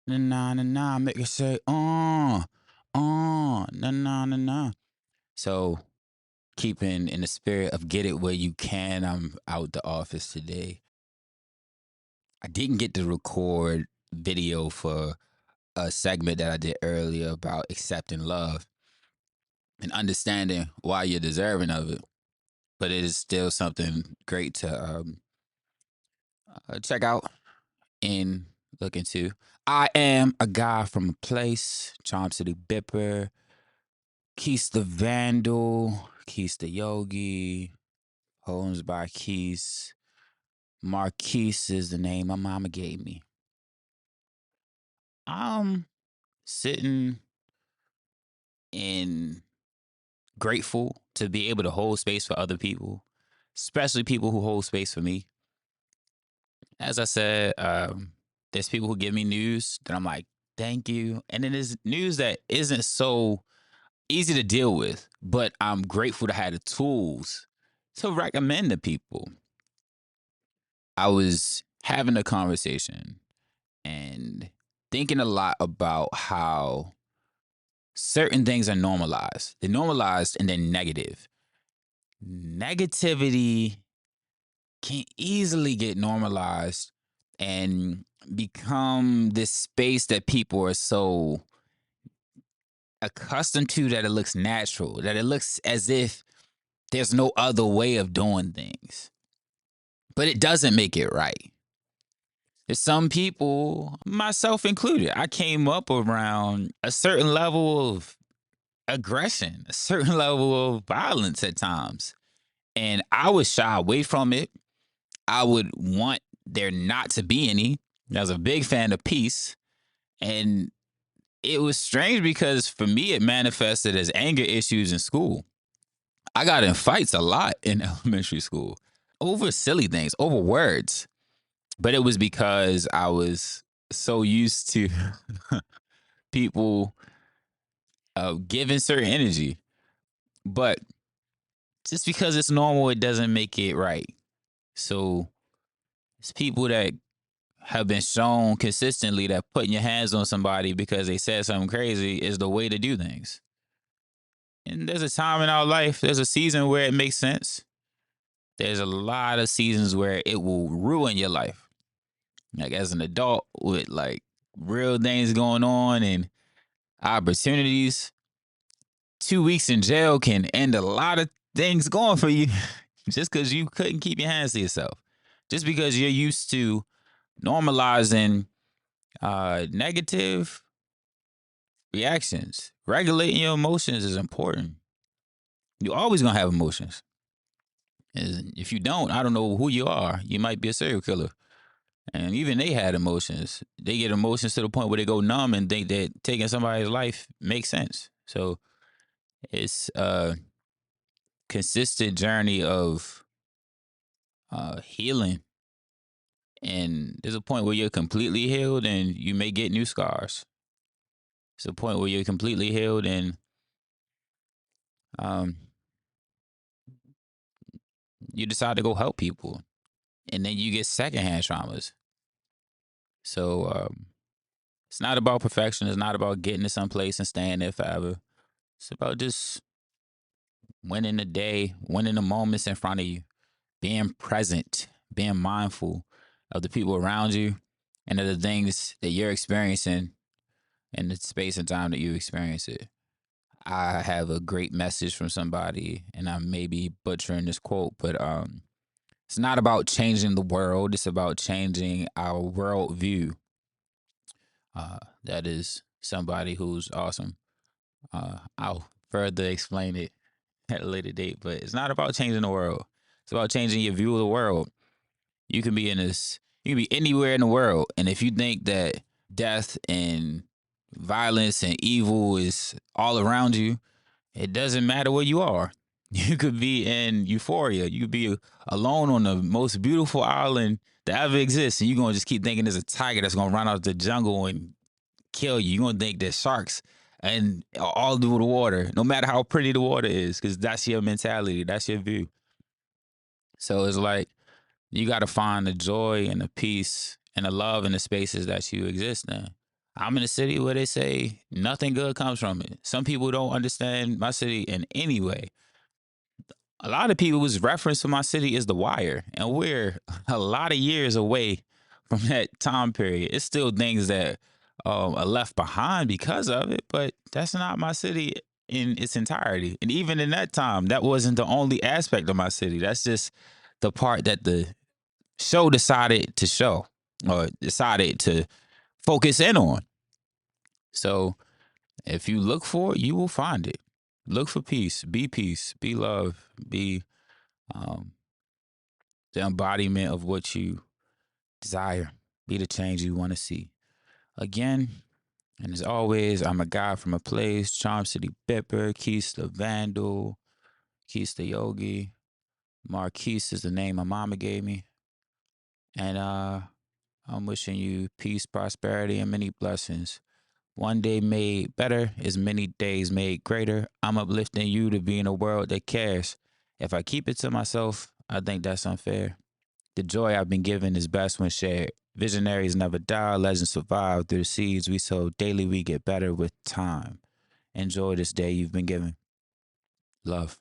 Na na na na, make it say, na na na na. So, keeping in the spirit of get it where you can, I'm out the office today. I didn't get to record video for a segment that I did earlier about accepting love and understanding why you're deserving of it. But it is still something great to check out and look into. I am a guy from a place, Charm City Bipper, Quis The Vndl, QuisTheYogi, Poemsbyquis. Marquis is the name my mama gave me. I'm sitting and grateful to be able to hold space for other people, especially people who hold space for me. As I said, there's people who give me news that I'm like, thank you. And then there's news that isn't so easy to deal with, but I'm grateful to have the tools to recommend to people. I was having a conversation and thinking a lot about how certain things are normalized. They're normalized and they're negative. Negativity can easily get normalized and become this space that people are so accustomed to that it looks natural, that it looks as if there's no other way of doing things. But it doesn't make it right. There's some people, myself included, I came up around a certain level of aggression, a certain level of violence at times. And I would shy away from it. I would want there not to be any. I was a big fan of peace. And it was strange because for me, it manifested as anger issues in school. I got in fights a lot in elementary school over silly things, over words. But it was because I was so used to people giving certain energy. But just because it's normal, it doesn't make it right. So it's people that have been shown consistently that putting your hands on somebody because they said something crazy is the way to do things. And there's a time in our life, there's a season where it makes sense. There's a lot of seasons where it will ruin your life. Like as an adult with like real things going on and opportunities, 2 weeks in jail can end a lot of things going for you just because you couldn't keep your hands to yourself. Just because you're used to normalizing negative reactions. Regulating your emotions is important. You're always gonna have emotions. And if you don't, I don't know who you are. You might be a serial killer. And even they had emotions. They get emotions to the point where they go numb and think that taking somebody's life makes sense. So it's a consistent journey of healing. And there's a point where you're completely healed and you may get new scars. It's a point where you're completely healed and um, you decide to go help people. And then you get secondhand traumas. So it's not about perfection. It's not about getting to some place and staying there forever. It's about just winning the day, winning the moments in front of you, being present, being mindful of the people around you and of the things that you're experiencing in the space and time that you experience it. I have a great message from somebody, and I may be butchering this quote, but it's not about changing the world. It's about changing our worldview. That is somebody who's awesome. I'll further explain it at a later date, but it's not about changing the world. It's about changing your view of the world. You can be you can be anywhere in the world, and if you think that death and violence and evil is all around you, it doesn't matter where you are. You could be in Euphoria. You could be alone on the most beautiful island that ever exists, and you're gonna just keep thinking there's a tiger that's gonna run out of the jungle and kill you. You're gonna think there's sharks and all through the water, no matter how pretty the water is, because that's your mentality, that's your view. So it's like you got to find the joy and the peace and the love in the spaces that you exist in. I'm in a city where they say nothing good comes from it. Some people don't understand my city in any way. A lot of people's reference to my city is The Wire, and we're a lot of years away from that time period. It's still things that are left behind because of it, but that's not my city in its entirety. And even in that time, that wasn't the only aspect of my city. That's just the part that the show decided to show or decided to focus in on. So if you look for it, you will find it. Look for peace, be love, be the embodiment of what you desire, be the change you want to see. Again, and as always, I'm a guy from a place, Charm City Bipper, Quis The Vndl, QuisTheYogi. Marquis is the name my mama gave me. And I'm wishing you peace, prosperity, and many blessings. One day made better is many days made greater. I'm uplifting you to be in a world that cares. If I keep it to myself, I think that's unfair. The joy I've been given is best when shared. Visionaries never die, legends survive. Through the seeds we sow daily, we get better with time. Enjoy this day you've been given. Love.